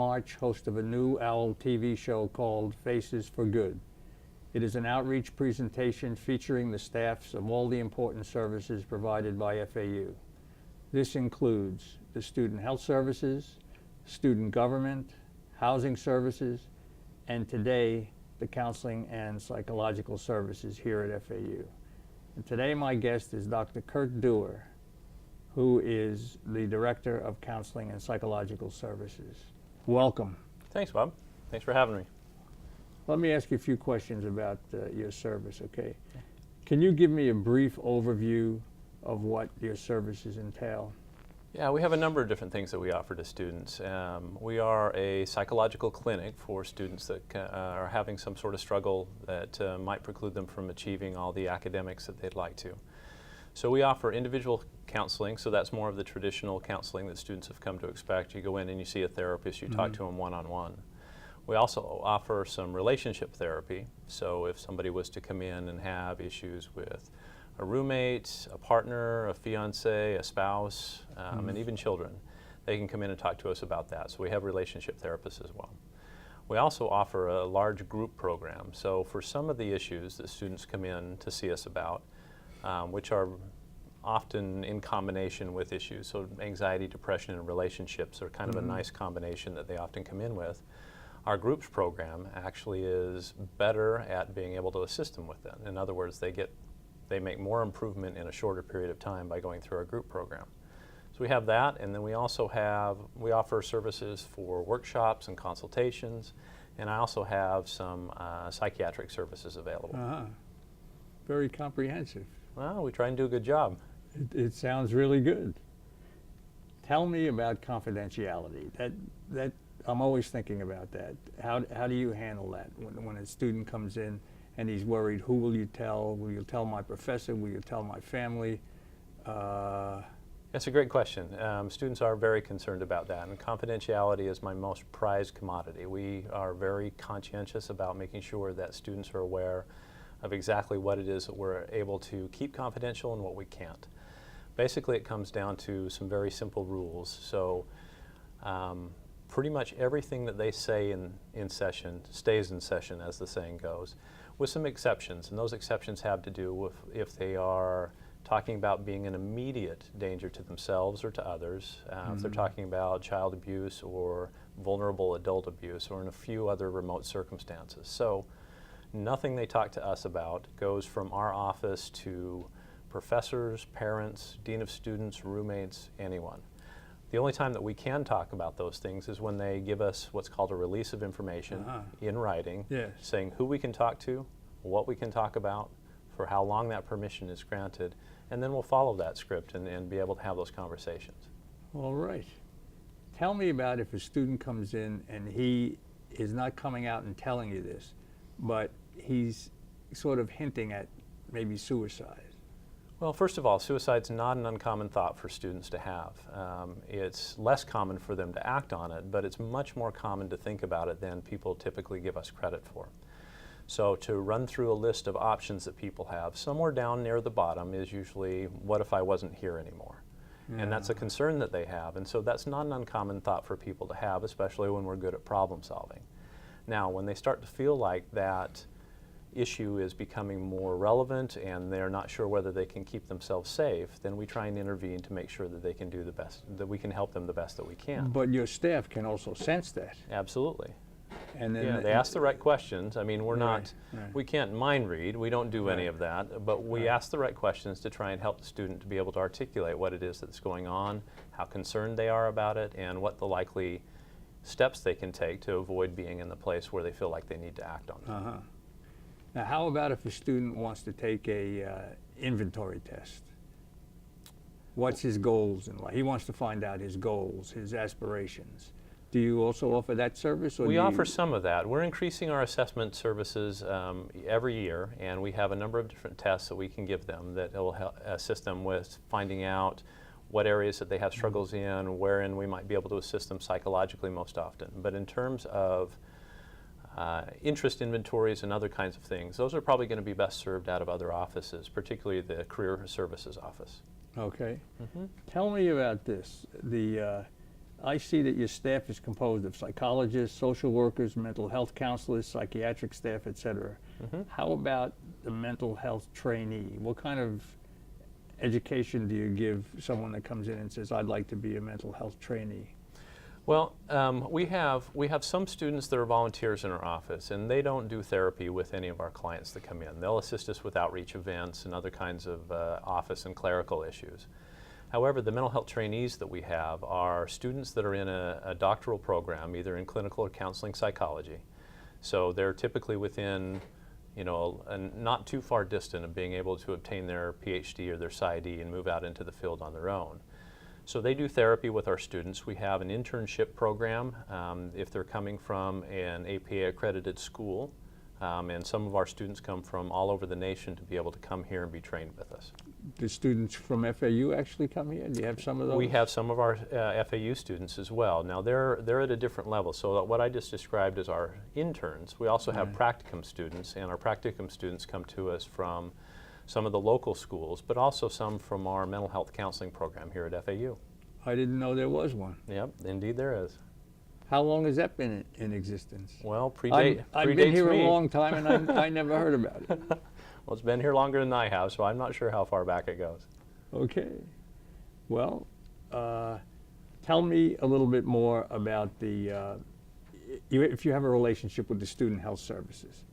March, host of a new OWL TV show called Faces for Good. It is an outreach presentation featuring the staffs of all the important services provided by FAU. This includes the student health services, student government, housing services, and today, the counseling and psychological services here at FAU. And today my guest is Dr. Kurt Dewar, who is the Director of Counseling and Psychological Services. Welcome. Thanks, Bob. Thanks for having me. Let me ask you a few questions about your service, okay? Can you give me a brief overview of what your services entail? Yeah, we have a number of different things that we offer to students. We are a psychological clinic for students that are having some sort of struggle that might preclude them from achieving all the academics that they'd like to. So we offer individual counseling, so that's more of the traditional counseling that students have come to expect. You go in and you see a therapist, you talk to them one-on-one. We also offer some relationship therapy, so if somebody was to come in and have issues with a roommate, a partner, a fiance, a spouse, and even children, they can come in and talk to us about that. So we have relationship therapists as well. We also offer a large group program. So for some of the issues that students come in to see us about, which are often in combination with issues, so anxiety, depression, and relationships are kind of a nice combination that they often come in with. Our groups program actually is better at being able to assist them with that. In other words, they make more improvement in a shorter period of time by going through our group program. So we have that, and then we also we offer services for workshops and consultations, and I also have some psychiatric services available. Very comprehensive. Well, we try and do a good job. It sounds really good. Tell me about confidentiality. That I'm always thinking about that. How do you handle that when a student comes in and he's worried, who will you tell? Will you tell my professor? Will you tell my family? That's a great question. Students are very concerned about that, and confidentiality is my most prized commodity. We are very conscientious about making sure that students are aware of exactly what it is that we're able to keep confidential and what we can't. Basically, it comes down to some very simple rules. So pretty much everything that they say in session stays in session, as the saying goes, with some exceptions. And those exceptions have to do with if they are talking about being an immediate danger to themselves or to others, if they're talking about child abuse or vulnerable adult abuse, or in a few other remote circumstances. So nothing they talk to us about goes from our office to professors, parents, dean of students, roommates, anyone. The only time that we can talk about those things is when they give us what's called a release of information in writing, saying who we can talk to, what we can talk about, for how long that permission is granted, and then we'll follow that script and be able to have those conversations. All right. Tell me about if a student comes in and he is not coming out and telling you this, but he's sort of hinting at maybe suicide. Well, first of all, suicide's not an uncommon thought for students to have. It's less common for them to act on it, but it's much more common to think about it than people typically give us credit for. So to run through a list of options that people have, somewhere down near the bottom is usually, what if I wasn't here anymore? And that's a concern that they have, and so that's not an uncommon thought for people to have, especially when we're good at problem solving. Now, when they start to feel like that issue is becoming more relevant and they're not sure whether they can keep themselves safe, then we try and intervene to make sure that they can do the best, that we can help them the best that we can. But your staff can also sense that. Absolutely. And then they ask the right questions. I mean, we can't mind read, we don't do any of that, but we ask the right questions to try and help the student to be able to articulate what it is that's going on, how concerned they are about it, and what the likely steps they can take to avoid being in the place where they feel like they need to act on it. Now, how about if a student wants to take a inventory test? What's his goals in life? He wants to find out his goals, his aspirations. Do you also offer that service? Or we offer some of that. We're increasing our assessment services every year, and we have a number of different tests that we can give them that will assist them with finding out what areas that they have struggles in, wherein we might be able to assist them psychologically most often. But in terms of interest inventories and other kinds of things, those are probably going to be best served out of other offices, particularly the Career Services Office. Okay. Tell me about this. I see that your staff is composed of psychologists, social workers, mental health counselors, psychiatric staff, etc. How about the mental health trainee? What kind of education do you give someone that comes in and says, I'd like to be a mental health trainee? Well, we have some students that are volunteers in our office, and they don't do therapy with any of our clients that come in. They'll assist us with outreach events and other kinds of office and clerical issues. However, the mental health trainees that we have are students that are in a doctoral program, either in clinical or counseling psychology. So they're typically within, not too far distant of being able to obtain their PhD or their PsyD and move out into the field on their own. So they do therapy with our students. We have an internship program if they're coming from an APA accredited school. And some of our students come from all over the nation to be able to come here and be trained with us. Do students from FAU actually come here? Do you have some of those? We have some of our FAU students as well. Now they're at a different level. So what I just described as our interns, we also have practicum students, and our practicum students come to us from some of the local schools, but also some from our mental health counseling program here at FAU. I didn't know there was one. Yep, indeed there is. How long has that been in existence? Well, I've been here me. a long time, and I never heard about it. Well, it's been here longer than I have, so I'm not sure how far back it goes. Okay. Well, tell me a little bit more about if you have a relationship with the Student Health Services.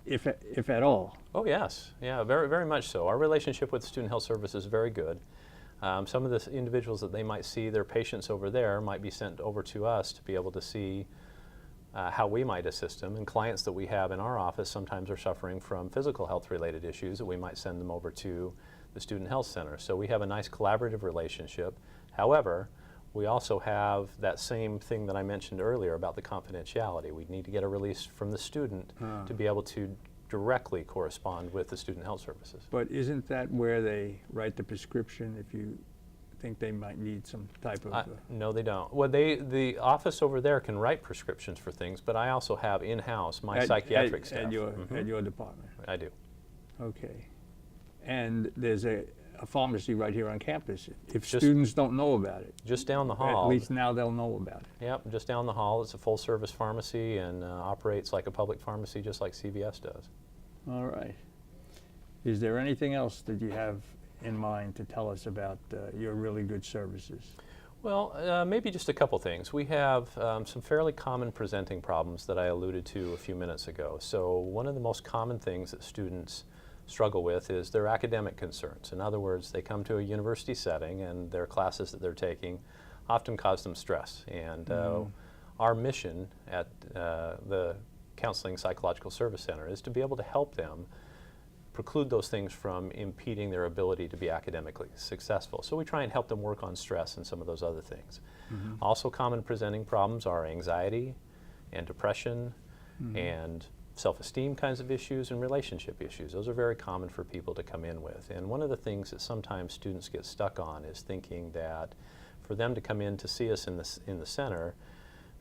If at all? Oh yes, yeah, very, very much so. Our relationship with Student Health Services is very good. Some of the individuals that they might see, their patients over there, might be sent over to us to be able to see how we might assist them. And clients that we have in our office sometimes are suffering from physical health related issues that we might send them over to the Student Health Center. So we have a nice collaborative relationship. However, we also have that same thing that I mentioned earlier about the confidentiality. We need to get a release from the student to be able to directly correspond with the Student Health Services. But isn't that where they write the prescription if you think they might need some type of... No, they don't. Well, the office over there can write prescriptions for things, but I also have in-house my psychiatric staff. At your department? I do. Okay. And there's a pharmacy right here on campus. If students don't know about it, just down the hall. At least now they'll know about it. Yep, just down the hall. It's a full-service pharmacy and operates like a public pharmacy, just like CVS does. All right. Is there anything else that you have in mind to tell us about your really good services? Well, maybe just a couple things. We have some fairly common presenting problems that I alluded to a few minutes ago. So one of the most common things that students struggle with is their academic concerns. In other words, they come to a university setting and their classes that they're taking often cause them stress. And our mission at the Counseling Psychological Service Center is to be able to help them preclude those things from impeding their ability to be academically successful. So we try and help them work on stress and some of those other things. Also common presenting problems are anxiety and depression and self-esteem kinds of issues and relationship issues. Those are very common for people to come in with. And one of the things that sometimes students get stuck on is thinking that for them to come in to see us in the center,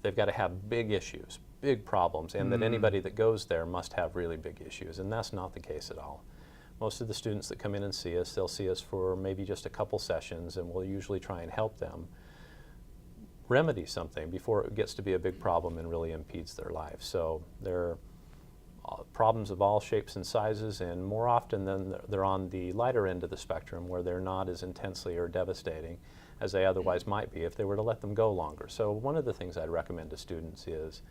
they've got to have big issues, big problems, and that anybody that goes there must have really big issues, and that's not the case at all. Most of the students that come in and see us, they'll see us for maybe just a couple sessions, and we'll usually try and help them remedy something before it gets to be a big problem and really impedes their life. So they're problems of all shapes and sizes, and more often than they're on the lighter end of the spectrum where they're not as intensely or devastating as they otherwise might be if they were to let them go longer. So one of the things I'd recommend to students is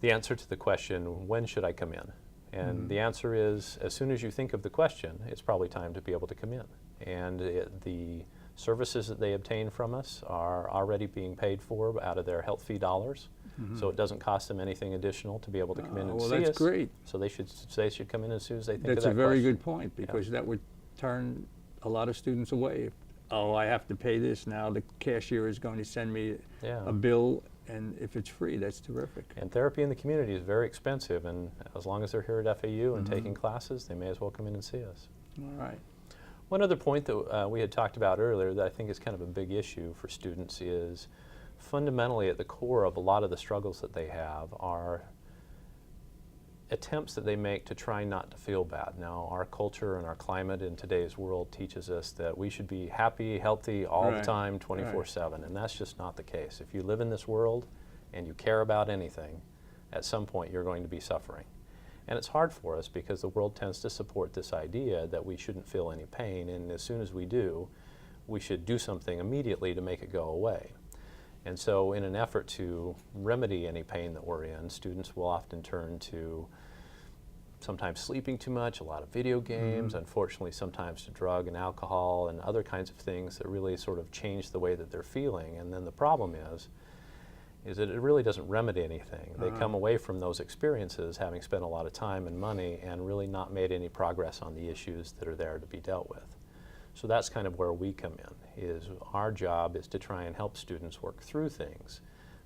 the answer to the question, when should I come in? And the answer is, as soon as you think of the question, it's probably time to be able to come in. And the services that they obtain from us are already being paid for out of their health fee dollars. So it doesn't cost them anything additional to be able to come in and see us. Well, that's great. So they should come in as soon as they think That's of that a very question. good point, because that would turn a lot of students away. Oh, I have to pay this now. The cashier is going to send me a bill, and if it's free, that's terrific. And therapy in the community is very expensive, and as long as they're here at FAU and taking classes, they may as well come in and see us. All right. One other point that we had talked about earlier that I think is kind of a big issue for students is fundamentally at the core of a lot of the struggles that they have are attempts that they make to try not to feel bad. Now, our culture and our climate in today's world teaches us that we should be happy, healthy all the Right. time, 24/7, and that's just not the case. If you live in this world and you care about anything, at some point you're going to be suffering. And it's hard for us because the world tends to support this idea that we shouldn't feel any pain, and as soon as we do, we should do something immediately to make it go away. And so in an effort to remedy any pain that we're in, students will often turn to sometimes sleeping too much, a lot of video games, unfortunately sometimes to drug and alcohol and other kinds of things that really sort of change the way that they're feeling. And then the problem is that it really doesn't remedy anything. They come away from those experiences having spent a lot of time and money and really not made any progress on the issues that are there to be dealt with. So that's kind of where we come in, is our job is to try and help students work through things,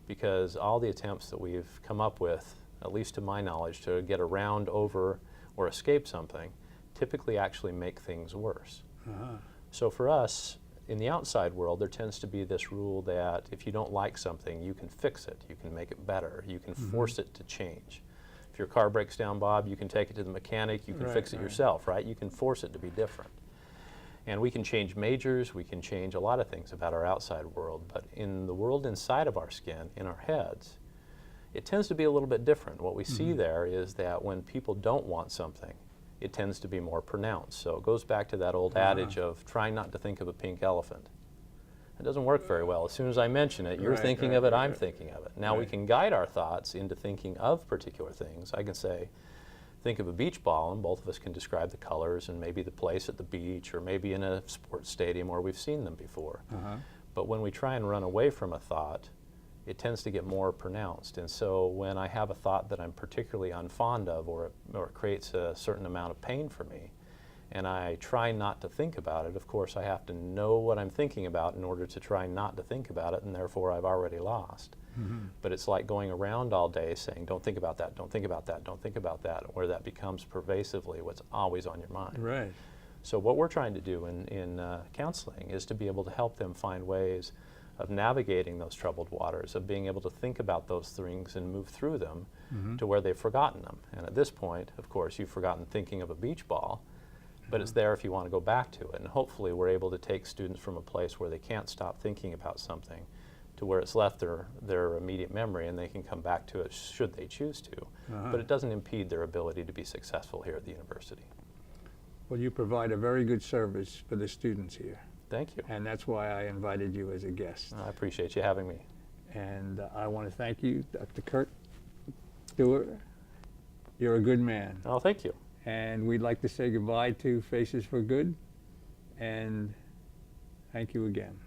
because all the attempts that we've come up with, at least to my knowledge, to get around, over, or escape something, typically actually make things worse. So for us, in the outside world, there tends to be this rule that if you don't like something, you can fix it, you can make it better, you can force it to change. If your car breaks down, Bob, you can take it to the mechanic, you can Right, fix it right. yourself, right? You can force it to be different. And we can change majors, we can change a lot of things about our outside world, but in the world inside of our skin, in our heads, it tends to be a little bit different. What we see there is that when people don't want something, it tends to be more pronounced. So it goes back to that old adage of trying not to think of a pink elephant. It doesn't work very well. As soon as I mention it, you're Right, thinking right, of it, right, I'm right. thinking of it. Now we Right. can guide our thoughts into thinking of particular things. I can say, think of a beach ball, and both of us can describe the colors and maybe the place at the beach or maybe in a sports stadium where we've seen them before. But when we try and run away from a thought, it tends to get more pronounced. And so when I have a thought that I'm particularly unfond of, or it creates a certain amount of pain for me, and I try not to think about it, of course I have to know what I'm thinking about in order to try not to think about it, and therefore I've already lost. But it's like going around all day saying, don't think about that, don't think about that, don't think about that, where that becomes pervasively what's always on your mind. Right. So what we're trying to do in counseling is to be able to help them find ways of navigating those troubled waters, of being able to think about those things and move through them to where they've forgotten them. And at this point, of course, you've forgotten thinking of a beach ball, but it's there if you want to go back to it. And hopefully we're able to take students from a place where they can't stop thinking about something to where it's left their immediate memory and they can come back to it should they choose to. But it doesn't impede their ability to be successful here at the university. Well, you provide a very good service for the students here, Thank you. and that's why I invited you as a guest. I appreciate you having me. And I want to thank you, Dr. Kurt Stewart. You're a good man. Oh, thank you. And we'd like to say goodbye to Faces for Good, and thank you again.